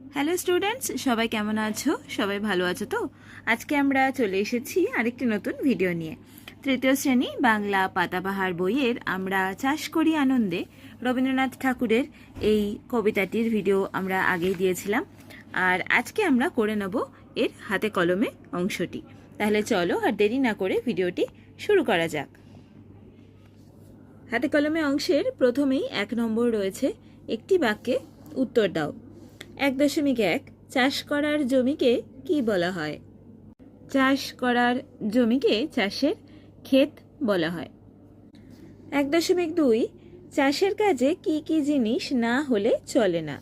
Hello students, সবাই কেমন আছো? সবাই ভালো আছো তো? আজকে আমরা চলে এসেছি আরেকটি নতুন ভিডিও নিয়ে। তৃতীয় শ্রেণী বাংলা পাতাবাহার বইয়ের আমরা চাষ করি আনন্দে রবীন্দ্রনাথ ঠাকুরের এই কবিতাটির ভিডিও আমরা আগেই দিয়েছিলাম, আর আজকে আমরা করে নেব এর হাতে কলমে অংশটি। তাহলে চলো আর দেরি না করে ভিডিওটি শুরু করা যাক। হাতে কলমে অংশের প্রথমেই 1 নম্বর রয়েছে, একটি বাক্যে উত্তর দাও। 1.1 চাষ করার জমিকে কি বলা হয়? চাষ করার জমিকে চাষের ক্ষেত বলা হয়। 1.2 চাষের কাজে কি কি জিনিস না হলে চলে না?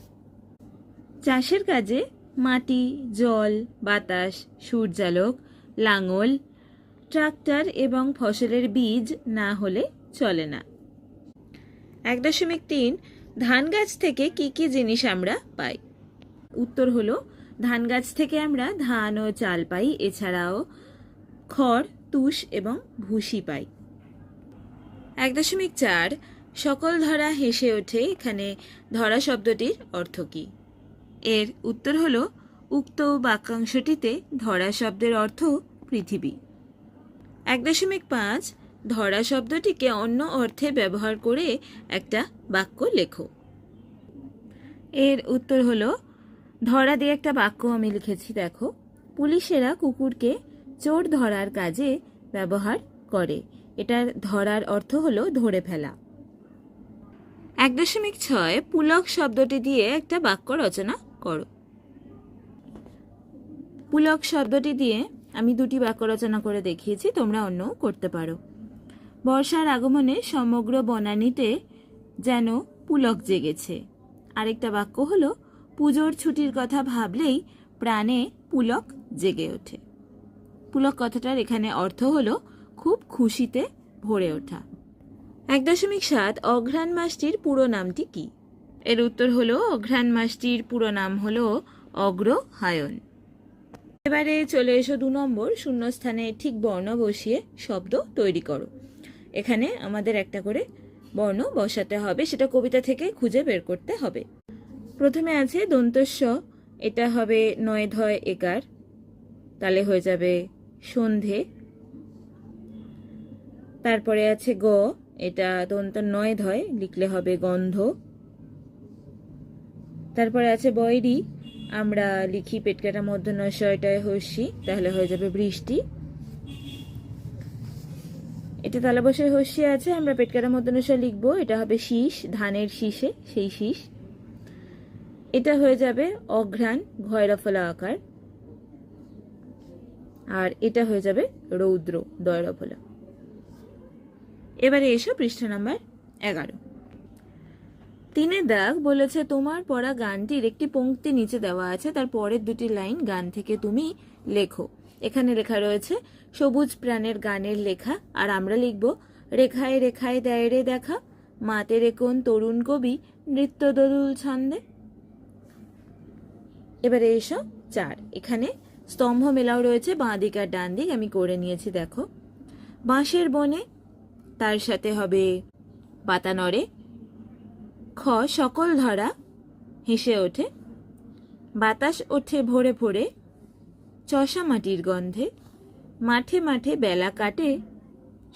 চাষের কাজে মাটি, জল, বাতাস, সূর্যালোক, লাঙল, ট্রাক্টর এবং ফসলের বীজ না হলে চলে না। 1.3 ধান গাছ থেকে কি কি জিনিস আমরা পাই? উত্তর হলো, ধান গাছ থেকে আমরা ধান ও চাল পাই, এছাড়াও খড়, তুষ এবং ভুসি পাই। 1.4 সকল ধরা হেসে ওঠে, এখানে ধরা শব্দটির অর্থ কী? এর উত্তর হলো, উক্ত বাক্যাংশটিতে ধরা শব্দের অর্থ পৃথিবী। 1.5 ধরা শব্দটিকে অন্য অর্থে ব্যবহার করে একটা বাক্য লেখো। এর উত্তর হলো, ধরা দিয়ে একটা বাক্য আমি লিখেছি, দেখো। পুলিশেরা কুকুরকে চোর ধরার কাজে ব্যবহার করে। এটার ধরার অর্থ হলো ধরে ফেলা। 1.6 পুলক শব্দটি দিয়ে একটা বাক্য রচনা করো। পুলক শব্দটি দিয়ে আমি 2টি বাক্য রচনা করে দেখিয়েছি, তোমরা অন্যও করতে পারো। বর্ষার আগমনে সমগ্র বনানীতে যেন পুলক জেগেছে। আরেকটা বাক্য হলো, পুজোর ছুটির কথা ভাবলেই প্রাণে পুলক জেগে ওঠে। পুলক কথাটার এখানে অর্থ হলো খুব খুশিতে ভরে ওঠা। 1.7 অঘ্রাণ মাসটির পুরো নামটি কি? এর উত্তর হলো, অঘ্রাণ মাসটির পুরো নাম হলো অগ্রহায়ণ। এবারে চলে এসো 2 নম্বর, শূন্যস্থানে ঠিক বর্ণ বসিয়ে শব্দ তৈরি করো। এখানে আমাদের একটা করে বর্ণ বসাতে হবে, সেটা কবিতা থেকে খুঁজে বের করতে হবে। প্রথমে আছে দন্তস্ব, এটা হবে নয় ধয় একার, তাহলে হয়ে যাবে সন্ধে। তারপরে আছে গ, এটা দন্ত নয় ধয়, লিখলে হবে গন্ধ। তারপরে আছে বৈরি, আমরা লিখি পেটকাটা মধ্যনশয়টায় হস্যি, তাহলে হয়ে যাবে বৃষ্টি। এটা তালা বসে হস্যি আছে, আমরা পেটকাটা মধ্যনশয় লিখবো, এটা হবে শীষ, ধানের শীষে সেই শীষ। এটা হয়ে যাবে অঘ্রাণ, ঘয়রফলা আকার। আর এটা হয়ে যাবে রৌদ্র, দয়রফলা। এবারে এসো পৃষ্ঠা নাম্বার 11। 3 দাগ বলেছে, তোমার পড়া গানটির একটি পংক্তি নিচে দেওয়া আছে, তার পরের 2টি লাইন গান থেকে তুমি লেখো। এখানে লেখা রয়েছে সবুজ প্রাণের গানের লেখা, আর আমরা লিখব রেখায় রেখায় দেয় রে দেখা, মাতে রে কোন তরুণ কবি নৃত্য দোদুল ছন্দে। এবারে এসো 4, এখানে স্তম্ভ মেলাও রয়েছে, বাঁ দিক আর ডান দিক আমি করে নিয়েছি, দেখো। বাঁশের বনে, তার সাথে হবে পাতা নড়ে। খ সকল ধরা হেসে ওঠে, বাতাস ওঠে ভোরে ভোরে, চষা মাটির গন্ধে, মাঠে মাঠে বেলা কাটে,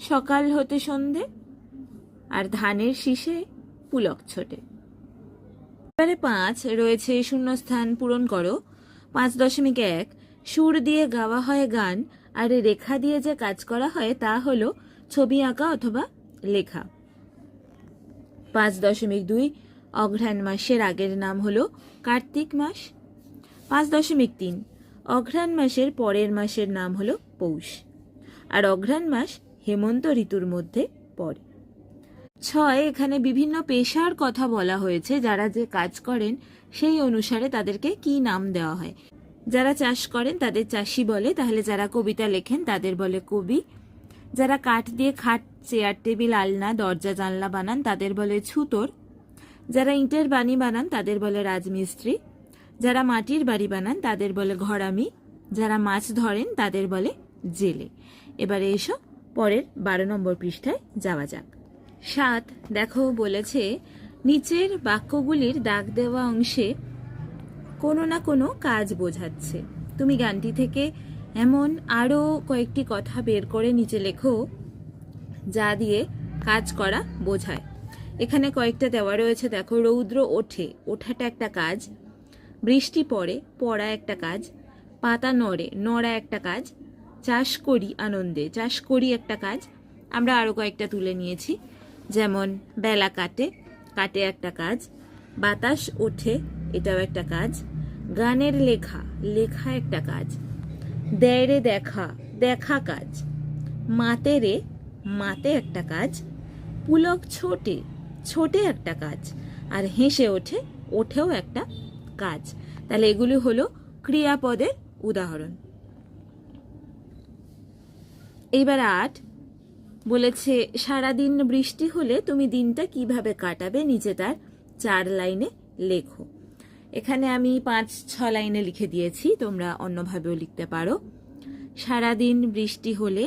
সকাল হতে সন্ধে, আর ধানের শীষে পুলক ছোটে। এবারে 5 রয়েছে, শূন্যস্থান পূরণ করো। 5.1 সুর দিয়ে গাওয়া হয় গান, আর রেখা দিয়ে যে কাজ করা হয় তা হলো ছবি আঁকা অথবা লেখা। 5.2 অঘ্রাণ মাসের আগের নাম হলো কার্তিক মাস। 5.3 অঘ্রাণ মাসের পরের মাসের নাম হলো পৌষ, আর অঘ্রাণ মাস হেমন্ত ঋতুর মধ্যে পড়ে। 6 এখানে বিভিন্ন পেশার কথা বলা হয়েছে, যারা যে কাজ করেন সেই অনুসারে তাদেরকে কি নাম দেওয়া হয়। যারা চাষ করেন তাদের চাষি বলে, তাহলে যারা কবিতা লেখেন তাদের বলে কবি। যারা কাঠ দিয়ে খাট, চেয়ার, টেবিল, আলনা, দরজা, জানলা বানান তাদের বলে ছুতোর। যারা ইটের বাড়ি বানান তাদের বলে রাজমিস্ত্রি। যারা মাটির বাড়ি বানান তাদের বলে ঘরামি। যারা মাছ ধরেন তাদের বলে জেলে। এবারে এসো পরের 12 নম্বর পৃষ্ঠায় যাওয়া যাক। 7 দেখো বলেছে, নিচের বাক্যগুলির দাগ দেওয়া অংশে কোনো না কোনো কাজ বোঝাচ্ছে। তুমি গানটি থেকে এমন আরও কয়েকটি কথা বের করে নিচে লেখো যা দিয়ে কাজ করা বোঝায়। এখানে কয়েকটা দেওয়া রয়েছে, দেখো। রৌদ্র ওঠে, ওঠাটা একটা কাজ। বৃষ্টি পড়ে, পড়া একটা কাজ। পাতা নড়ে, নড়া একটা কাজ। চাষ করি আনন্দে, চাষ করি একটা কাজ। আমরা আরও কয়েকটা তুলে নিয়েছি, যেমন বেলা কাটে, কাটে একটা কাজ। বাতাস ওঠে, এটাও একটা কাজ। গানের লেখা, লেখা একটা কাজ। দেয় রে দেখা, দেখা কাজ। মাতে রে, মাতে একটা কাজ। পুলক ছোটে, ছোটে একটা কাজ। আর হেসে ওঠে, ওঠেও একটা কাজ। তাহলে এগুলি হলো ক্রিয়াপদের উদাহরণ। এইবার 8 বলেছে, সারাদিন বৃষ্টি হলে তুমি দিনটা কিভাবে কাটাবে, নিচে তার 4 লাইনে লেখো। এখানে আমি 5-6 লাইনে লিখে দিয়েছি, তোমরা অন্যভাবেও লিখতে পারো। সারাদিন বৃষ্টি হলে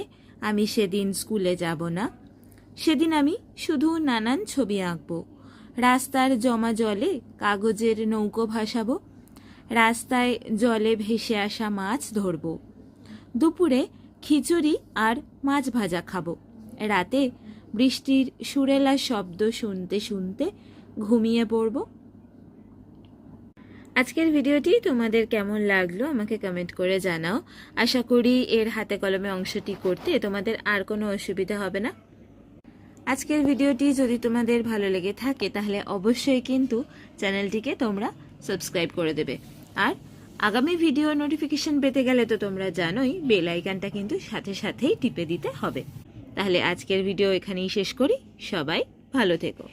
আমি সেদিন স্কুলে যাব না। সেদিন আমি শুধু নানান ছবি আঁকবো। রাস্তার জমা জলে কাগজের নৌকো ভাসাবো। রাস্তায় জলে ভেসে আসা মাছ ধরবো। দুপুরে খিচুড়ি আর মাছ ভাজা খাবো। রাতে বৃষ্টির সুরেলা শব্দ শুনতে শুনতে ঘুমিয়ে পড়বো। আজকের ভিডিওটি তোমাদের কেমন লাগলো আমাকে কমেন্ট করে জানাও। আশা করি এর হাতে কলমে অংশটি করতে তোমাদের আর কোনো অসুবিধা হবে না। আজকের ভিডিওটি যদি তোমাদের ভালো লেগে থাকে তাহলে অবশ্যই কিন্তু চ্যানেলটিকে তোমরা সাবস্ক্রাইব করে দেবে। আর আগামী ভিডিও নোটিফিকেশন পেতে গেলে তো তোমরা জানোই, বেল আইকনটা কিন্তু সাথে সাথেই টিপে দিতে হবে। তাহলে আজকের ভিডিও এখানেই শেষ করি। সবাই ভালো থেকো।